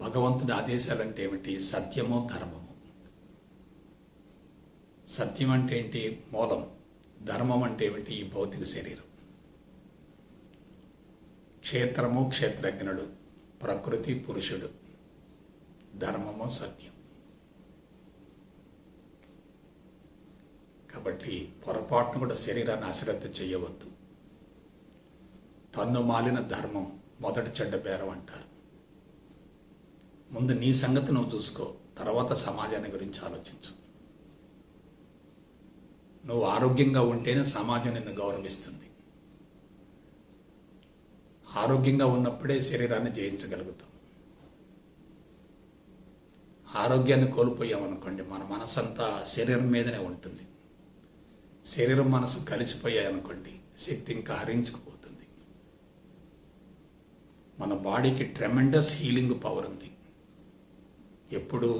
భగవంతుడి ఆదేశాలు అంటే ఏమిటి? సత్యము, ధర్మము. సత్యం అంటే ఏంటి? మూలం. ధర్మం అంటే ఏమిటి? ఈ భౌతిక శరీరం. క్షేత్రము, క్షేత్రజ్ఞుడు, ప్రకృతి, పురుషుడు. ధర్మము, సత్యం. కాబట్టి పొరపాటును కూడా శరీరాన్ని అశ్రద్ధ చేయవద్దు. తన్ను మాలిన ధర్మం మొదటి చెడ్డ బేరం అంటారు. ముందు నీ సంగతి నువ్వు చూసుకో, తర్వాత సమాజాన్ని గురించి ఆలోచించు. నువ్వు ఆరోగ్యంగా ఉంటేనే సమాజం నిన్ను గౌరవిస్తుంది. ఆరోగ్యంగా ఉన్నప్పుడే శరీరాన్ని జయించగలుగుతాం. ఆరోగ్యాన్ని కోల్పోయామనుకోండి, మన మనసంతా శరీరం మీదనే ఉంటుంది. శరీరం మనసు కలిసిపోయాయనుకోండి, శక్తి ఇంకా హరించుకుపోతుంది. మన బాడీకి ట్రెమెండస్ హీలింగ్ పవర్ ఉంది. ఎప్పుడు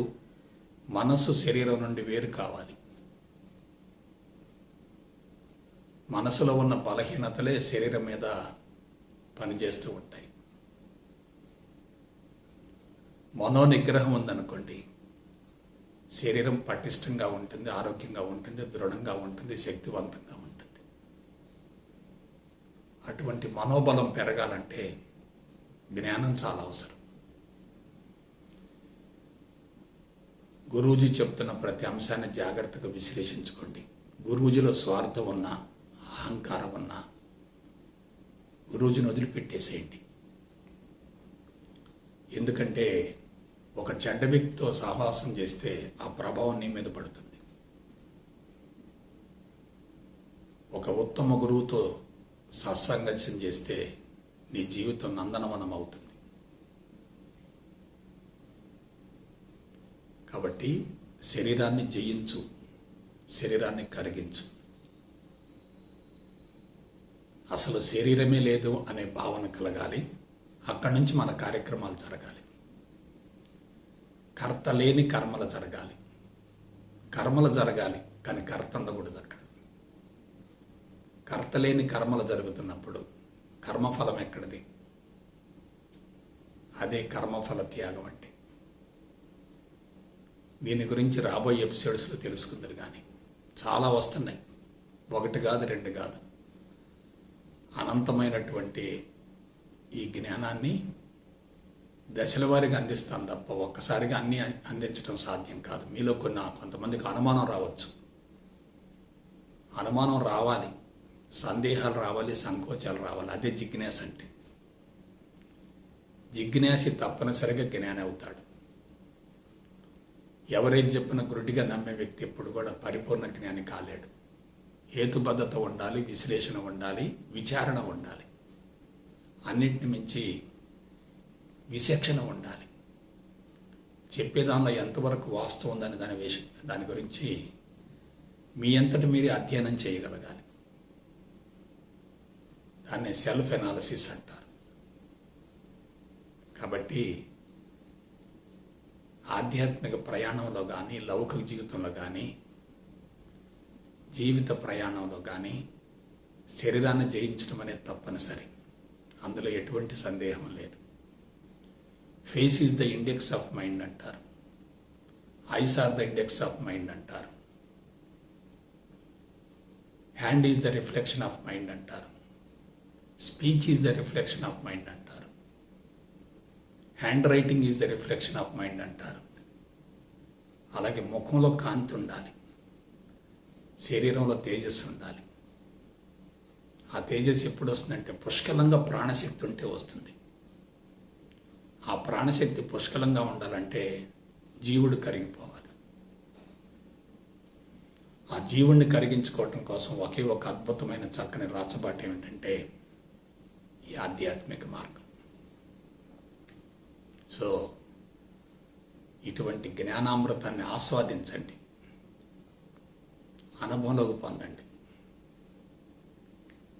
మనసు శరీరం నుండి వేరు కావాలి. మనసులో ఉన్న బలహీనతలే శరీరం మీద పనిచేస్తూ ఉంటాయి. మనోనిగ్రహం ఉందనుకోండి, శరీరం పటిష్టంగా ఉంటుంది, ఆరోగ్యంగా ఉంటుంది, దృఢంగా ఉంటుంది, శక్తివంతంగా ఉంటుంది. అటువంటి మనోబలం పెరగాలంటే జ్ఞానం చాలా అవసరం. గురూజీ చెప్తున్న ప్రతి అంశాన్ని జాగ్రత్తగా విశ్లేషించుకోండి. గురూజీలో స్వార్థం ఉన్నా, అహంకారం ఉన్నా గురూజీని వదిలిపెట్టేసేయండి. ఎందుకంటే ఒక చెడ్డ వ్యక్తితో సహవాసం చేస్తే ఆ ప్రభావం నీ మీద పడుతుంది. ఒక ఉత్తమ గురువుతో సత్సంగం చేస్తే నీ జీవితం నందనవనం అవుతుంది. కాబట్టి శరీరాన్ని జయించు, శరీరాన్ని కరిగించు. అసలు శరీరమే లేదు అనే భావన కలగాలి. అక్కడి నుంచి మన కార్యక్రమాలు జరగాలి. కర్త లేని కర్మలు జరగాలి. కర్మలు జరగాలి కానీ కర్త ఉండకూడదు. అక్కడ కర్త లేని కర్మలు జరుగుతున్నప్పుడు కర్మఫలం ఎక్కడిది? అదే కర్మఫల త్యాగం అంటే. దీని గురించి రాబోయే ఎపిసోడ్స్లో తెలుసుకుందరు. కానీ చాలా వస్తున్నాయి, ఒకటి కాదు, రెండు కాదు. అనంతమైనటువంటి ఈ జ్ఞానాన్ని దశల వారీగా అందిస్తాను తప్ప ఒక్కసారిగా అన్నీ అందించడం సాధ్యం కాదు. మీలో కొంతమందికి అనుమానం రావచ్చు. అనుమానం రావాలి, సందేహాలు రావాలి, సంకోచాలు రావాలి. అదే జిజ్ఞాస అంటే. జిజ్ఞాసి తప్పనిసరిగా జ్ఞాని అవుతాడు. ఎవరైతే చెప్పిన గురుడిగా నమ్మే వ్యక్తి ఎప్పుడు కూడా పరిపూర్ణ జ్ఞాని కాలేడు. హేతుబద్ధత ఉండాలి, విశ్లేషణ ఉండాలి, విచారణ ఉండాలి. అన్నింటిని మించి విచక్షణ ఉండాలి. చెప్పేదానిలో ఎంతవరకు వాస్తవం ఉందని దాని గురించి మీ అంతటి మీరే అధ్యయనం చేయగలగాలి. దాన్ని సెల్ఫ్ ఎనాలిసిస్ అంటారు. కాబట్టి ఆధ్యాత్మిక ప్రయాణంలో కానీ, లౌకిక జీవితంలో కానీ, జీవిత ప్రయాణంలో కానీ శరీరాన్ని జయించడం అనేది తప్పనిసరి. అందులో ఎటువంటి సందేహం లేదు. Face is the index of mind అంటారు. Eyes are the index of mind అంటారు. Hand is the reflection of mind అంటారు. Speech is the reflection of mind అంటారు. Hand writing is the reflection of mind అంటారు. అలాగే ముఖంలో కాంతి ఉండాలి, శరీరంలో తేజస్సు ఉండాలి. ఆ తేజస్సు ఎప్పుడు వస్తుందంటే పుష్కలంగా ప్రాణశక్తి ఉంటే వస్తుంది. ఆ ప్రాణశక్తి పుష్కలంగా ఉండాలంటే జీవుడు కరిగిపోవాలి. ఆ జీవుణ్ణి కరిగించుకోవటం కోసం ఒకే ఒక అద్భుతమైన చక్కని రాచబాట ఏమిటంటే ఈ ఆధ్యాత్మిక మార్గం. సో ఇటువంటి జ్ఞానామృతాన్ని ఆస్వాదించండి, అనుభవంలోకి పొందండి,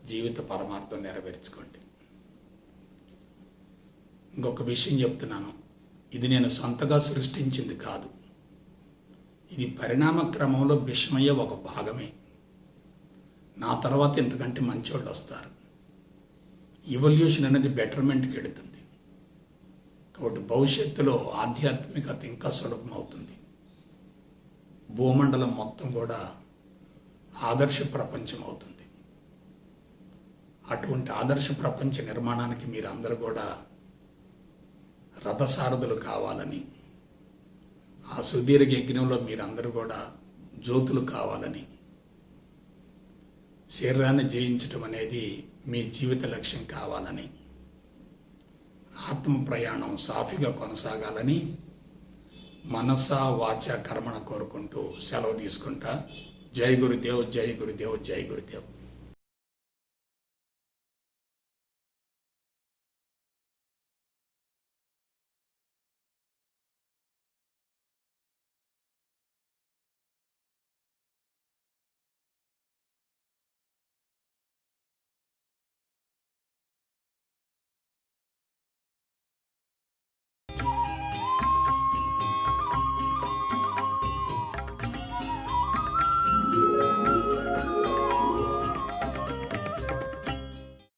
జీవిత పరమార్థం నెరవేర్చుకోండి. ఇంకొక విషయం చెప్తున్నాను, ఇది నేను సొంతగా సృష్టించింది కాదు. ఇది పరిణామ క్రమంలో భీష్మయ్య ఒక భాగమే. నా తర్వాత ఇంతకంటే మంచోళ్ళు వస్తారు. ఇవల్యూషన్ అనేది బెటర్మెంట్కి వెళుతుంది. కాబట్టి భవిష్యత్తులో ఆధ్యాత్మికత ఇంకా సులభం అవుతుంది. భూమండలం మొత్తం కూడా ఆదర్శ ప్రపంచం అవుతుంది. అటువంటి ఆదర్శ ప్రపంచ నిర్మాణానికి మీరు అందరూ కూడా రథసారథులు కావాలని, ఆ సుదీర్ఘ యజ్ఞంలో మీరందరూ కూడా జ్యోతులు కావాలని, శరీరాన్ని జయించటం అనేది మీ జీవిత లక్ష్యం కావాలని, ఆత్మ ప్రయాణం సాఫీగా కొనసాగాలని మనస వాచ కర్మణ కోరుకుంటూ సెలవు తీసుకుంటా. జై గురుదేవ్, జై గురుదేవ్, జై గురుదేవ్.